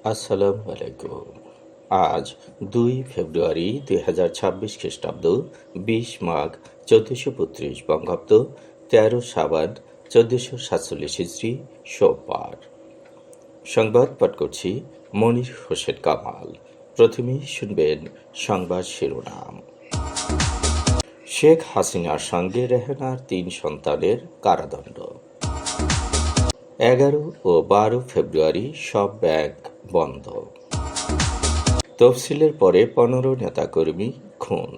আসসালামু আলাইকুম। আজ 2 ফেব্রুয়ারি 2026 খ্রিস্টাব্দ, 20 মাঘ 1432 বঙ্গাব্দ, 13 সাবান 1447 হিজরি, সোমবার। সংবাদ পাঠ করছি মনির হোসেন কামাল। প্রথমেই শুনবেন সংবাদ শিরোনাম। শেখ হাসিনার সঙ্গে রেহানার 3 সন্তানের কারাদণ্ড। 11 ও 12 ফেব্রুয়ারি সব ব্যাংক বন্ধ। তফসিলের পরে 15 নেতাকর্মী খুন।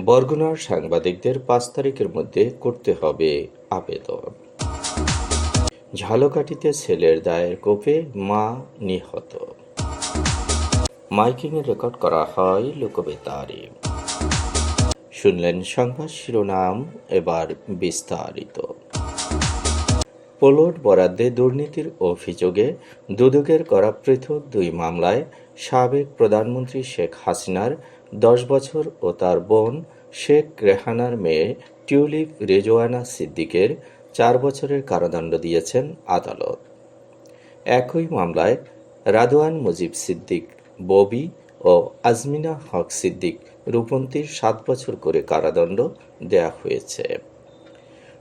বরগুনার সাংবাদিকদের 5 তারিখের মধ্যে করতে হবে আবেদন। ঝালকাঠিতে ছেলের দায়ের কোপে মা নিহত। মাইকিংয়ে রেকর্ড করা হয় লোকবেতারে। শুনলেন সংবাদ শিরোনাম, এবার বিস্তারিত। প্লট বরাদ্দে দুর্নীতির অভিযোগে দুদকের করা পৃথক 2 মামলায় সাবেক প্রধানমন্ত্রী শেখ হাসিনার 10 বছর ও তার বোন শেখ রেহানার মেয়ে টিউলিপ রেজওয়ানা সিদ্দিকের 4 বছরের কারাদণ্ড দিয়েছেন আদালত। একই মামলায় রাদওয়ান মুজিব সিদ্দিক ববি ও আজমিনা হক সিদ্দিক রূপন্তীর 7 বছর করে কারাদণ্ড দেয়া হয়েছে।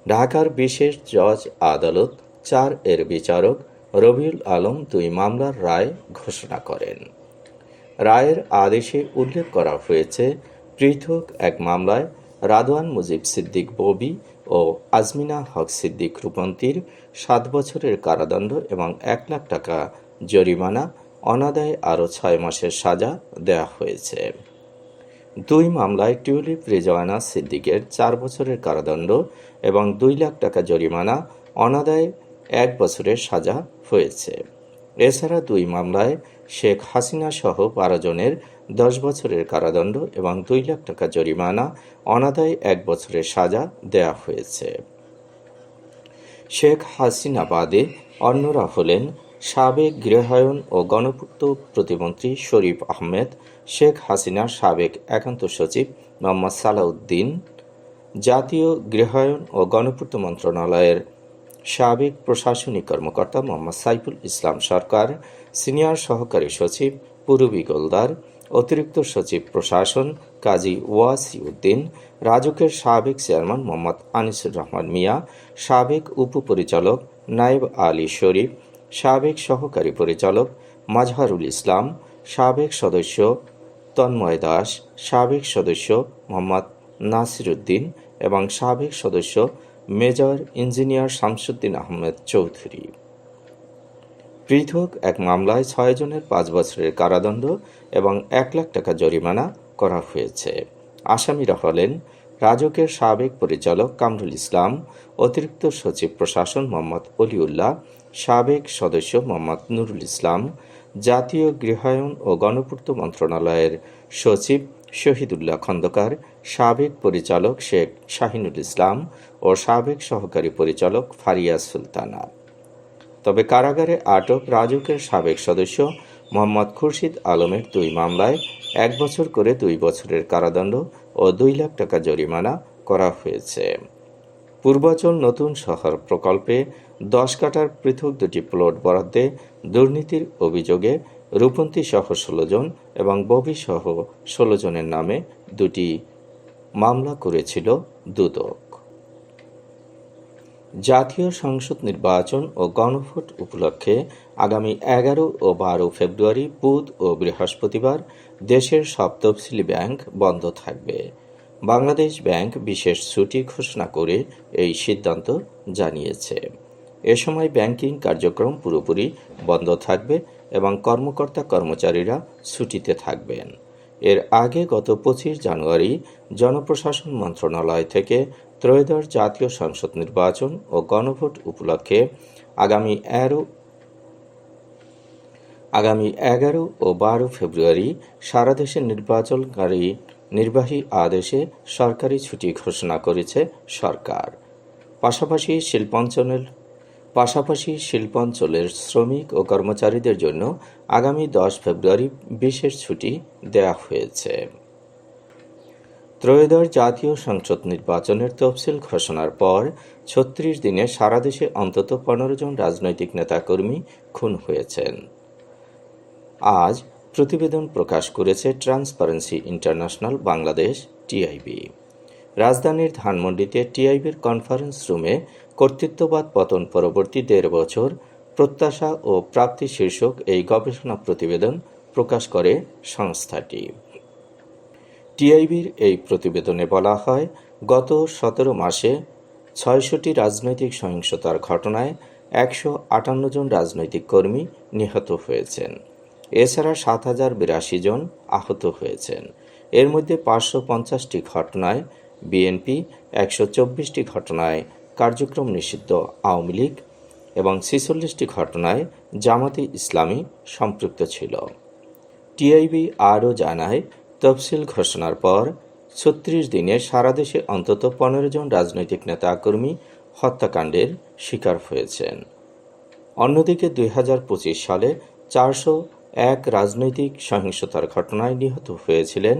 ঢাকার বিশেষ জজ আদালত 4 এর বিচারক রবিউল আলম 2 মামলার রায় ঘোষণা করেন। রায়ের আদেশে উল্লেখ করা হয়েছে, পৃথক এক মামলায় রাদওয়ান মুজিব সিদ্দিক ববি ও আজমিনা হক সিদ্দিক রূপন্তীর 7 বছরের কারাদণ্ড এবং 1 লাখ টাকা জরিমানা, অনাদায়ে আরও 6 মাসের সাজা দেয়া হয়েছে। 2 মামলায় টিউলিপ রেজওয়ানা সিদ্দিকের 4 বছরের কারাদণ্ড এবং 2 লাখ টাকা জরিমানা, অনাদায়ে 1 বছরের সাজা হয়েছে। এছাড়া 2 মামলায় শেখ হাসিনা সহ 12 জনের 10 বছরের কারাদণ্ড এবং 2 লাখ টাকা জরিমানা, অনাদায়ে 1 বছরের সাজা দেয়া হয়েছে। শেখ হাসিনা বাদে অন্যরা হলেন সাবেক গৃহায়ন ও গণপূর্ত প্রতিমন্ত্রী শরীফ আহমেদ, শেখ হাসিনার সাবেক একান্ত সচিব মোহাম্মদ সালাউদ্দিন, জাতীয় গৃহায়ন ও গণপূর্ত মন্ত্রণালয়ের সাবেক প্রশাসনিক কর্মকর্তা মোহাম্মদ সাইফুল ইসলাম সরকার, সিনিয়র সহকারী সচিব পূরবী গোলদার, অতিরিক্ত সচিব প্রশাসন কাজী ওয়াসিউদ্দিন, রাজুকের সাবেক চেয়ারম্যান মোহাম্মদ আনিসুর রহমান মিয়া, সাবেক উপপরিচালক নায়েব আলী শরীফ, সাবেক সহকারী পরিচালক মাজহারুল ইসলাম, সাবেক সদস্য তন্ময় দাস, সাবেক সদস্য মোহাম্মদ নাসিরুদ্দিন এবং সাবেক সদস্য মেজর ইঞ্জিনিয়ার শামসুদ্দিন আহমেদ চৌধুরী। পৃথক এক মামলায় 6 জনের 5 বছরের কারাদণ্ড এবং 1 লাখ টাকা জরিমানা করা হয়েছে। আসামিরা হলেন রাজুকের সাবেক পরিচালক কামরুল ইসলাম, অতিরিক্ত সচিব প্রশাসন মোহাম্মদ অলিউল্লাহ, সাবেক সদস্য মোহাম্মদ নুরুল ইসলাম, জাতীয় গৃহায়ন ও গণপূর্ত মন্ত্রণালয়ের সচিব শহীদুল্লাহ খন্দকার, সাবেক পরিচালক শেখ শাহিনুল ইসলাম ও সাবেক সহকারী পরিচালক ফারিয়া সুলতানা। তবে কারাগারে আটক রাজুকের সাবেক সদস্য মোহাম্মদ খুরশিদ আলমের 2 মামলায় 1 বছর করে 2 বছরের কারাদণ্ড ও 2 লাখ টাকা জরিমানা করা হয়েছে। পূর্বাচল নতুন শহর প্রকল্পে 10 কাঠার পৃথক 2টি প্লট বরাদ্দে দুর্নীতির অভিযোগে রূপন্তী সহ 16 জন এবং ববি সহ 16 জনের নামে 2টি মামলা করেছিল দুদক। জাতীয় সংসদ নির্বাচন ও গণভোট উপলক্ষে আগামী 11 ও 12 ফেব্রুয়ারি বুধ ও বৃহস্পতিবার দেশের সব তফসিলি ব্যাংক বন্ধ থাকবে। বাংলাদেশ ব্যাংক বিশেষ ছুটি ঘোষণা করে এই সিদ্ধান্ত জানিয়েছে। এ সময় ব্যাংকিং কার্যক্রম পুরোপুরি বন্ধ থাকবে এবং কর্মকর্তা কর্মচারীরা ছুটিতে থাকবেন। এর আগে গত 25 জানুয়ারি জনপ্রশাসন মন্ত্রণালয় থেকে ত্রয়োদশ জাতীয় সংসদ নির্বাচন ও গণভোট উপলক্ষে আগামী 11 ও 12 ফেব্রুয়ারি সারা দেশে নির্বাচনকারী নির্বাহী আদেশে সরকারি ছুটি ঘোষণা করেছে সরকার। পাশাপাশি শিল্পাঞ্চলের শ্রমিক ও কর্মচারীদের জন্য আগামী 10 ফেব্রুয়ারি বিশেষ ছুটি দেয়া হয়েছে। ত্রয়োদশ জাতীয় সংসদ নির্বাচনের তফসিল ঘোষণার পর ৩৬ দিনে সারা দেশে অন্তত ১৫ জন রাজনৈতিক নেতাকর্মী খুন হয়েছেন। আজ প্রতিবেদন প্রকাশ করেছে ট্রান্সপারেন্সি ইন্টারন্যাশনাল বাংলাদেশ টিআইবি। রাজধানীর ধানমন্ডিতে টিআইবির কনফারেন্স রুমে কর্তৃত্ববাদ পতন পরবর্তী ১.৫ বছর প্রত্যাশা ও প্রাপ্তি শীর্ষক এই গবেষণা প্রতিবেদন প্রকাশ করে সংস্থাটি। টিআইবির এই প্রতিবেদনে বলা হয়, গত ১৭ মাসে ৬০০টি রাজনৈতিক সহিংসতার ঘটনায় ১৫৮ জন রাজনৈতিক কর্মী নিহত হয়েছেন। এছাড়া ৭,০৮২ জন আহত হয়েছেন। এর মধ্যে ৫৫০টি ঘটনায় বিএনপি, ১২৪টি ঘটনায় কার্যক্রম নিষিদ্ধ আওয়ামী লীগ এবং ৪৬টি ঘটনায় জামাতে ইসলামী সম্পৃক্ত ছিল। টিআইবি আরও জানায়, তফসিল ঘোষণার পর ৩৬ দিনে সারা দেশে অন্তত ১৫ জন রাজনৈতিক নেতাকর্মী হত্যাকাণ্ডের শিকার হয়েছেন। অন্যদিকে ২০২৫ সালে ৪০১ রাজনৈতিক সহিংসতার ঘটনায় নিহত হয়েছিলেন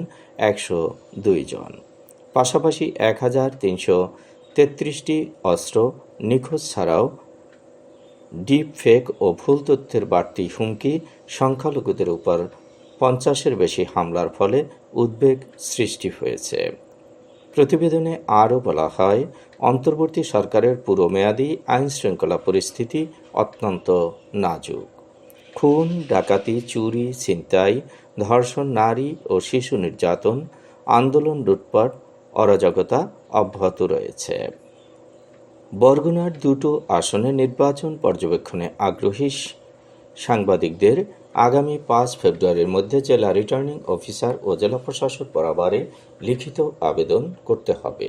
১০২ জন। পাশাপাশি ১,৩৩৩টি অস্ত্র নিখোঁজ ছাড়াও ডিপ ফেক ও ভুল তথ্যের বাড়তি হুমকি, সংখ্যালঘুদের উপর ৫০-এর বেশি হামলার ফলে উদ্বেগ সৃষ্টি হয়েছে। প্রতিবেদনে আরও বলা হয়, অন্তর্বর্তী সরকারের পুরো মেয়াদী আইনশৃঙ্খলা পরিস্থিতি অত্যন্ত নাজুক। খুন, ডাকাতি, চুরি, ছিনতাই, ধর্ষণ, নারী ও শিশু নির্যাতন, আন্দোলন, লুটপাট, অরাজকতা অব্যাহত রয়েছে। বরগুনার দুটো আসনে নির্বাচন পর্যবেক্ষণে আগ্রহী সাংবাদিকদের আগামী ৫ ফেব্রুয়ারির মধ্যে জেলা রিটার্নিং অফিসার ও জেলা প্রশাসক বরাবরে লিখিত আবেদন করতে হবে।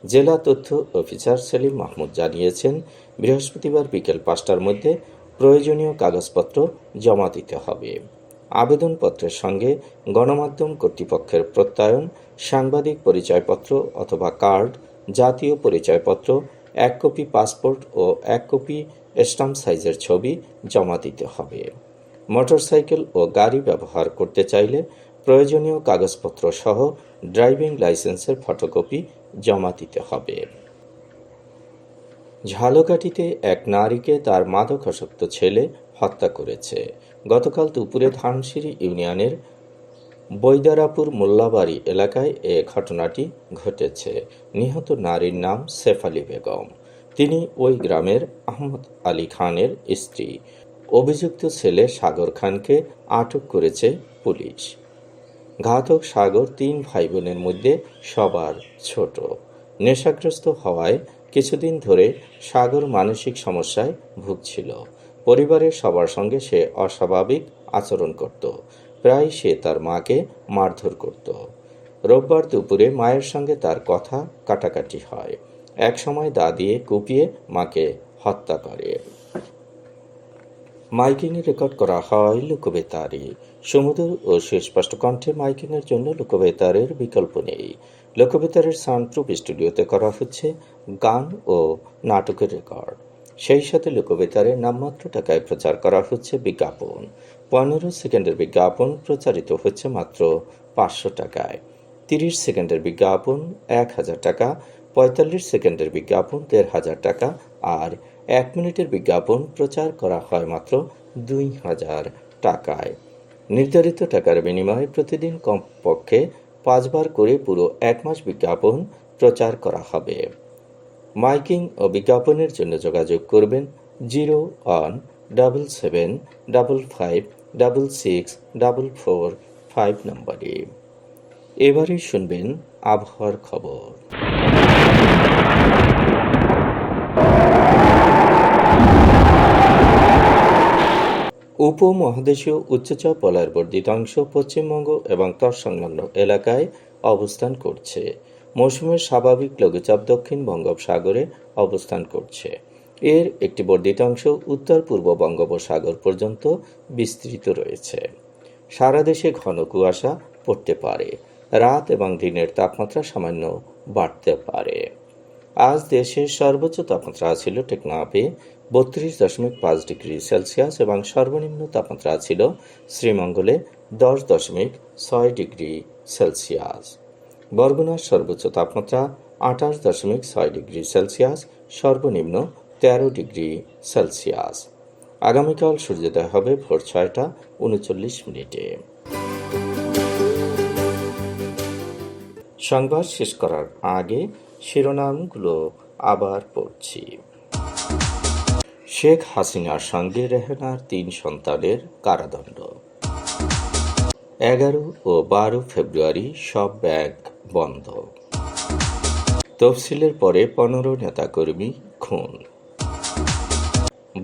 জেলা তথ্য অফিসার সেলিম মাহমুদ জানিয়েছেন, বৃহস্পতিবার বিকেল ৫টার মধ্যে প্রয়োজনীয় কাগজপত্র জমা দিতে হবে। আবেদনপত্রের সঙ্গে গণমাধ্যম কর্তৃপক্ষের প্রত্যয়ন, সাংবাদিক পরিচয়পত্র অথবা কার্ড, জাতীয় পরিচয়পত্র, ১ কপি পাসপোর্ট ও ১ কপি স্ট্যাম্প সাইজের ছবি জমা দিতে হবে। মোটরসাইকেল ও গাড়ি ব্যবহার করতে চাইলে প্রয়োজনীয় কাগজপত্র সহ ড্রাইভিং লাইসেন্সের ফটোকপি জমা দিতে হবে। ঝালকাঠিতে এক নারীকে তার মাদকাসক্ত ছেলে হত্যা করেছে। গতকাল দুপুরে ধানসিঁড়ি ইউনিয়নের বৈদারাপুর মোল্লাবাড়ি এলাকায় এ ঘটনাটি ঘটেছে। নিহত নারীর নাম শেফালি বেগম। তিনি ওই গ্রামের আহমদ আলী খানের স্ত্রী। অভিযুক্ত ছেলে সাগর খানকে আটক করেছে পুলিশ। ঘাতক সাগর ৩ ভাই বোনের মধ্যে সবার ছোট। নেশাগ্রস্ত হওয়ায় কিছুদিন ধরে সাগর মানসিক সমস্যায় ভুগছিল। পরিবারের সবার সঙ্গে সে অস্বাভাবিক আচরণ করত। প্রায় সে তার মাকে মারধর করত। রোববার দুপুরে মায়ের সঙ্গে তার কথা কাটাকাটি হয়। একসময় দা দিয়ে কুপিয়ে মাকে হত্যা করে। মাইকিংয়ে রেকর্ড করা হয় লোকবেতারে। সুমধুর ও সুস্পষ্ট কণ্ঠে মাইকিংয়ের জন্য লোকবেতারের বিকল্প নেই। লোকবেতারের সাউন্ডপ্রুফ স্টুডিওতে করা হচ্ছে গান ও নাটকের রেকর্ড। সেই সাথে লোকবেতারের নামমাত্র টাকায় প্রচার করা হচ্ছে বিজ্ঞাপন। ১৫ সেকেন্ডের বিজ্ঞাপন প্রচারিত হচ্ছে মাত্র ৫০০ টাকায়। ৩০ সেকেন্ডের বিজ্ঞাপন ১,০০০ টাকা, ৪৫ সেকেন্ডের বিজ্ঞাপন ১,৫০০ টাকা আর ১ মিনিটের বিজ্ঞাপন প্রচার করা হয় মাত্র ২,০০০ টাকায়। নির্ধারিত টাকার বিনিময়ে প্রতিদিন কমপক্ষে ৫ বার করে পুরো ১ মাস বিজ্ঞাপন প্রচার করা হবে। মাইকিং ও বিজ্ঞাপনের জন্য যোগাযোগ করবেন 0175556644 নম্বরে। এবারে শুনবেন আবহাওয়ার খবর। উপমহাদেশীয় উচ্চচাপ বলয়ের বর্ধিত অংশ পশ্চিমবঙ্গ এবং তৎসংলগ্ন এলাকায় অবস্থান করছে। মৌসুমের স্বাভাবিক লঘুচাপ দক্ষিণ বঙ্গোপসাগরে অবস্থান করছে। এর একটি বর্ধিত অংশ উত্তর পূর্ব বঙ্গোপসাগর পর্যন্ত বিস্তৃত রয়েছে। সারা দেশে ঘন কুয়াশা পড়তে পারে। রাত এবং দিনের তাপমাত্রা সামান্য বাড়তে পারে। আজ দেশের সর্বোচ্চ তাপমাত্রা ছিল টেকনাফে ৩২.৫ ডিগ্রি সেলসিয়াস এবং সর্বনিম্ন তাপমাত্রা ছিল শ্রীমঙ্গলে ১০.৬ ডিগ্রি সেলসিয়াস। বরগুনার সর্বোচ্চ তাপমাত্রা 28.6 ডিগ্রি সেলসিয়াস, সর্বনিম্ন 13 ডিগ্রি সেলসিয়াস। আগামীকাল সূর্যোদয় হবে ভোর 6টা 39 মিনিটে। সংবাদ শেষ করার আগে শিরোনামগুলো আবার পড়ছি। শেখ হাসিনার সঙ্গে রেহানার 3 সন্তানের কারাদণ্ড। 11 ও 12 ফেব্রুয়ারি সব ব্যাংক বন্ধ। তফসিলের পরে 15 নেতাকর্মী খুন।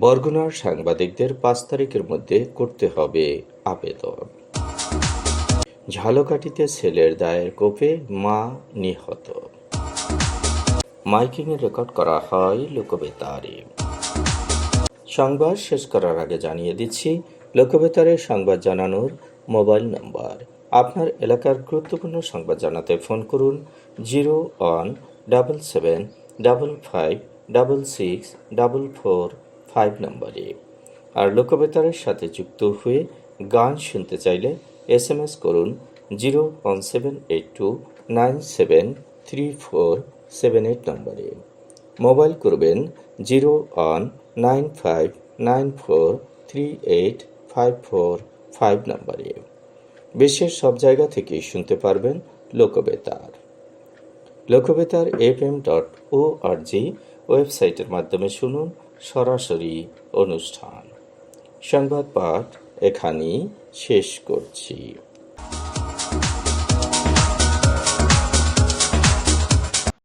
বরগুনার সাংবাদিকদের 5 তারিখের মধ্যে করতে হবে আবেদন। ঝালকাঠিতে ছেলের দায়ের কোপে মা নিহত। মাইকিংয়ে রেকর্ড করা হয় লোকবেতারে। সংবাদ শেষ করার আগে জানিয়ে দিচ্ছি লোকবেতারে সংবাদ জানানোর মোবাইল নম্বর। আপনার এলাকার গুরুত্বপূর্ণ সংবাদ জানাতে ফোন করুন 0177556644 নম্বরে। আর লোকবেতারের সাথে যুক্ত হয়ে গান শুনতে চাইলে SMS করুন 01782973478 নম্বরে। মোবাইল করবেন 01959438545 নম্বরে। বিশ্বের সব জায়গা থেকেই শুনতে পারবেন লোকবেতার। লোকবেতার fm.org ওয়েবসাইটের মাধ্যমে শুনুন সরাসরি অনুষ্ঠান। সংবাদ পাঠ এখানেই শেষ করছি।